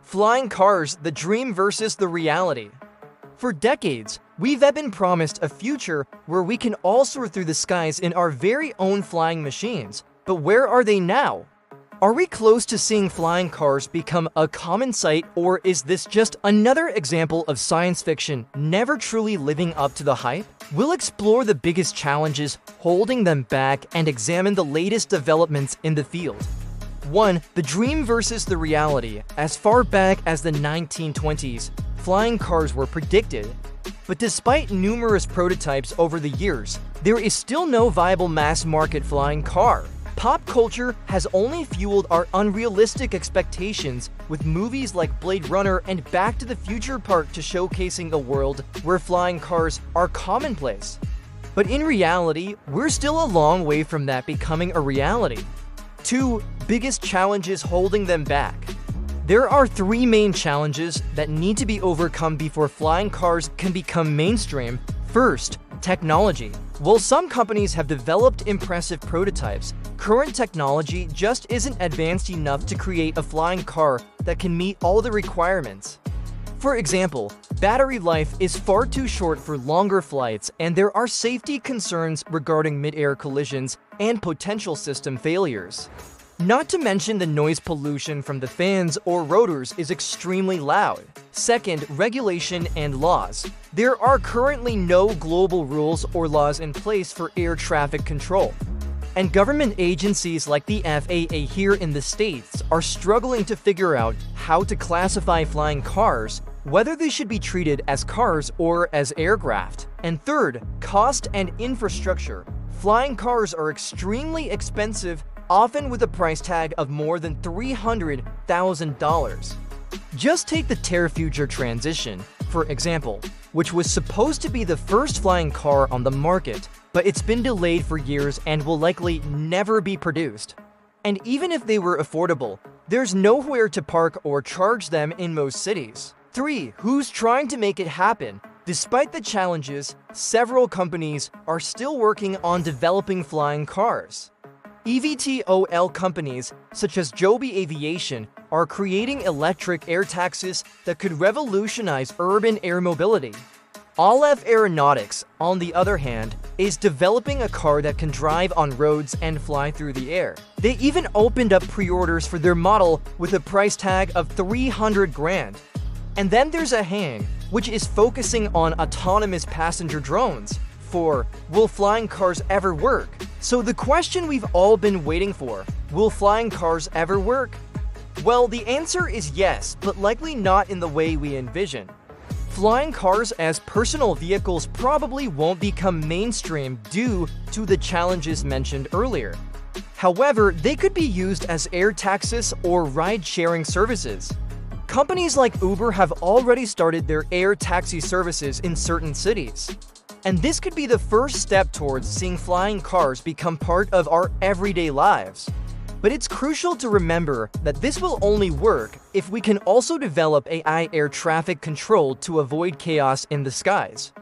Flying cars, the dream versus the reality. For decades, we've been promised a future where we can all soar through the skies in our very own flying machines. But where are they now? Are we close to seeing flying cars become a common sight, or is this just another example of science fiction never truly living up to the hype? We'll explore the biggest challenges holding them back and examine the latest developments in the field. 1. The dream versus the reality. As far back as the 1920s, flying cars were predicted. But despite numerous prototypes over the years, there is still no viable mass-market flying car. Pop culture has only fueled our unrealistic expectations, with movies like Blade Runner and Back to the Future Part 2 showcasing a world where flying cars are commonplace. But in reality, we're still a long way from that becoming a reality. 2. Biggest challenges holding them back. There are 3 main challenges that need to be overcome before flying cars can become mainstream. First, technology. While some companies have developed impressive prototypes, current technology just isn't advanced enough to create a flying car that can meet all the requirements. For example, battery life is far too short for longer flights, and there are safety concerns regarding mid-air collisions and potential system failures. Not to mention the noise pollution from the fans or rotors is extremely loud. Second, regulation and laws. There are currently no global rules or laws in place for air traffic control. And government agencies like the FAA here in the States are struggling to figure out how to classify flying cars, whether they should be treated as cars or as aircraft. And third, cost and infrastructure. Flying cars are extremely expensive, often with a price tag of more than $300,000. Just take the Terrafuture Transition, for example, which was supposed to be the first flying car on the market, but it's been delayed for years and will likely never be produced. And even if they were affordable, there's nowhere to park or charge them in most cities. 3. Who's trying to make it happen? Despite the challenges, several companies are still working on developing flying cars. eVTOL companies such as Joby Aviation are creating electric air taxis that could revolutionize urban air mobility. Alef Aeronautics, on the other hand, is developing a car that can drive on roads and fly through the air. They even opened up pre-orders for their model with a price tag of $300,000. And then there's EHang, which is focusing on autonomous passenger drones. 4. Will flying cars ever work? So the question we've all been waiting for, will flying cars ever work? Well, the answer is yes, but likely not in the way we envision. Flying cars as personal vehicles probably won't become mainstream due to the challenges mentioned earlier. However, they could be used as air taxis or ride-sharing services. Companies like Uber have already started their air taxi services in certain cities. And this could be the first step towards seeing flying cars become part of our everyday lives. But it's crucial to remember that this will only work if we can also develop AI air traffic control to avoid chaos in the skies.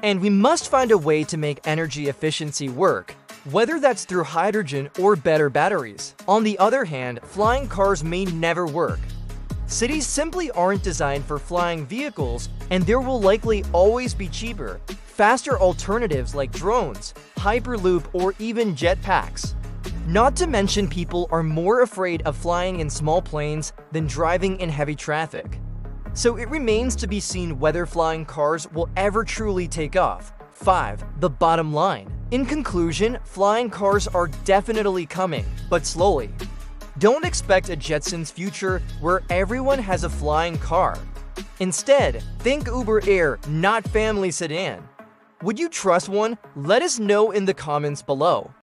And we must find a way to make energy efficiency work, whether that's through hydrogen or better batteries. On the other hand, flying cars may never work. Cities simply aren't designed for flying vehicles, and there will likely always be cheaper, faster alternatives like drones, Hyperloop, or even jetpacks. Not to mention, people are more afraid of flying in small planes than driving in heavy traffic. So it remains to be seen whether flying cars will ever truly take off. 5. The bottom line. In conclusion, flying cars are definitely coming, but slowly. Don't expect a Jetsons future where everyone has a flying car. Instead, think Uber Air, not family sedan. Would you trust one? Let us know in the comments below.